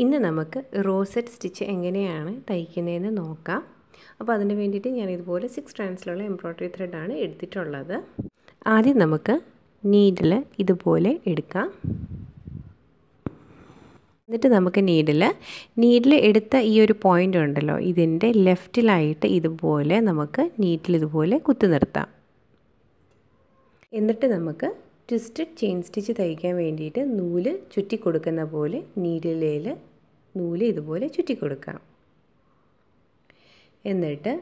ഇന്ന് നമുക്ക് rosette stitch എങ്ങനെയാണ് തയ്ക്കുന്നതെന്ന് നോക്കാം. അപ്പോൾ അതിന് വേണ്ടിയിട്ട് ഞാൻ ഇതുപോലെ 6 strandsലുള്ള എംബ്രോയ്ഡറി ത്രെഡാണ് എടുത്തിട്ടുള്ളത്. ആദ്യം നമുക്ക് നീഡിൽ ഇതുപോലെ എടുക്കാം. എന്നിട്ട് നമുക്ക് നീഡിൽ എടുത്ത ഈ ഒരു പോയിൻ്റ് ഉണ്ടല്ലോ, ഇതിൻ്റെ ലെഫ്റ്റിലായിട്ട് ഇതുപോലെ നമുക്ക് നീഡിൽ ഇതുപോലെ കുത്തി നിർത്താം. എന്നിട്ട് നമുക്ക് ട്വിസ്റ്റഡ് ചെയിൻ സ്റ്റിച്ച് തയ്ക്കാൻ വേണ്ടിയിട്ട് നൂല് ചുറ്റി കൊടുക്കുന്ന പോലെ നീഡിലേൽ നൂല് ഇതുപോലെ ചുറ്റി കൊടുക്കാം. എന്നിട്ട്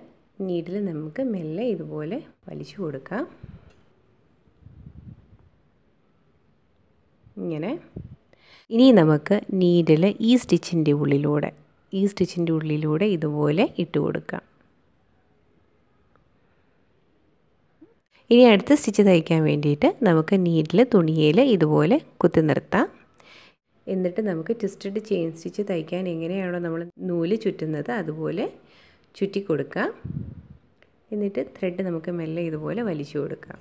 നീഡിൽ നമുക്ക് മെല്ലെ ഇതുപോലെ വലിച്ചു കൊടുക്കാം. ഇങ്ങനെ. ഇനി നമുക്ക് നീഡിൽ ഈ സ്റ്റിച്ചിൻ്റെ ഉള്ളിലൂടെ ഇതുപോലെ ഇട്ട് കൊടുക്കാം. ഇനി അടുത്ത സ്റ്റിച്ച് തയ്ക്കാൻ വേണ്ടിയിട്ട് നമുക്ക് നീഡിൽ തുണിയിൽ ഇതുപോലെ കുത്തി നിർത്താം. എന്നിട്ട് നമുക്ക് ട്വിസ്റ്റഡ് ചെയിൻ സ്റ്റിച്ച് തയ്ക്കാൻ എങ്ങനെയാണോ നമ്മൾ നൂല് ചുറ്റുന്നത് അതുപോലെ ചുറ്റി കൊടുക്കാം. എന്നിട്ട് ത്രെഡ് നമുക്ക് മെല്ലെ ഇതുപോലെ വലിച്ചു കൊടുക്കാം.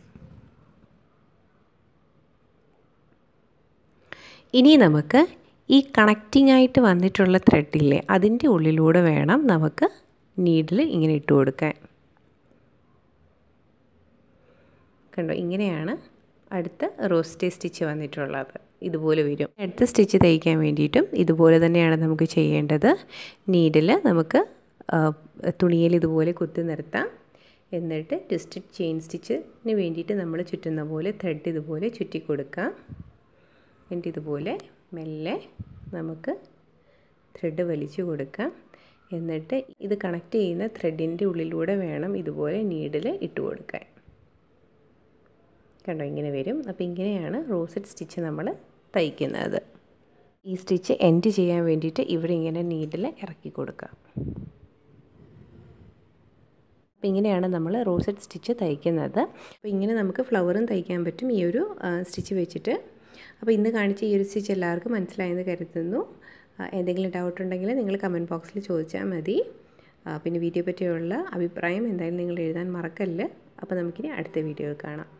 ഇനി നമുക്ക് ഈ കണക്റ്റിംഗ് ആയിട്ട് വന്നിട്ടുള്ള ത്രെഡില്ലേ, അതിൻ്റെ ഉള്ളിലൂടെ വേണം നമുക്ക് നീഡിൽ ഇങ്ങനെ ഇട്ട് കൊടുക്കാൻ. കണ്ടോ, ഇങ്ങനെയാണ് അടുത്ത റോസ്റ്റേ സ്റ്റിച്ച് വന്നിട്ടുള്ളത്. ഇതുപോലെ വരും. അടുത്ത സ്റ്റിച്ച് തയ്ക്കാൻ വേണ്ടിയിട്ടും ഇതുപോലെ തന്നെയാണ് നമുക്ക് ചെയ്യേണ്ടത്. നീഡിൽ നമുക്ക് തുണിയിൽ ഇതുപോലെ കുത്തി നിർത്താം. എന്നിട്ട് ട്വിസ്റ്റഡ് ചെയിൻ സ്റ്റിച്ചിന് വേണ്ടിയിട്ട് നമ്മൾ ചുറ്റുന്ന പോലെ ത്രെഡ് ഇതുപോലെ ചുറ്റി കൊടുക്കാം. എന്നിട്ട് ഇതുപോലെ മെല്ലെ നമുക്ക് ത്രെഡ് വലിച്ചു കൊടുക്കാം. എന്നിട്ട് ഇത് കണക്ട് ചെയ്യുന്ന ത്രെഡിൻ്റെ ഉള്ളിലൂടെ വേണം ഇതുപോലെ നീഡിൽ ഇട്ട് കൊടുക്കാൻ. കണ്ടോ, ഇങ്ങനെ വരും. അപ്പോൾ ഇങ്ങനെയാണ് റോസെറ്റ് സ്റ്റിച്ച് നമ്മൾ തയ്ക്കുന്നത്. ഈ സ്റ്റിച്ച് എൻഡ് ചെയ്യാൻ വേണ്ടിയിട്ട് ഇവിടെ ഇങ്ങനെ നീഡിൽ ഇറക്കി കൊടുക്കാം. അപ്പോൾ ഇങ്ങനെയാണ് നമ്മൾ റോസെറ്റ് സ്റ്റിച്ച് തയ്ക്കുന്നത്. അപ്പോൾ ഇങ്ങനെ നമുക്ക് ഫ്ലവറും തയ്ക്കാൻ പറ്റും ഈ ഒരു സ്റ്റിച്ച് വെച്ചിട്ട്. അപ്പോൾ ഇന്ന് കാണിച്ച ഈ ഒരു സ്റ്റിച്ച് എല്ലാവർക്കും മനസ്സിലായെന്ന് കരുതുന്നു. എന്തെങ്കിലും ഡൗട്ട് ഉണ്ടെങ്കിൽ നിങ്ങൾ കമൻറ്റ് ബോക്സിൽ ചോദിച്ചാൽ മതി. പിന്നെ വീഡിയോ പറ്റിയുള്ള അഭിപ്രായം എന്തായാലും നിങ്ങൾ എഴുതാൻ മറക്കല്ല്. അപ്പോൾ നമുക്കിനി അടുത്ത വീഡിയോയിൽ കാണാം.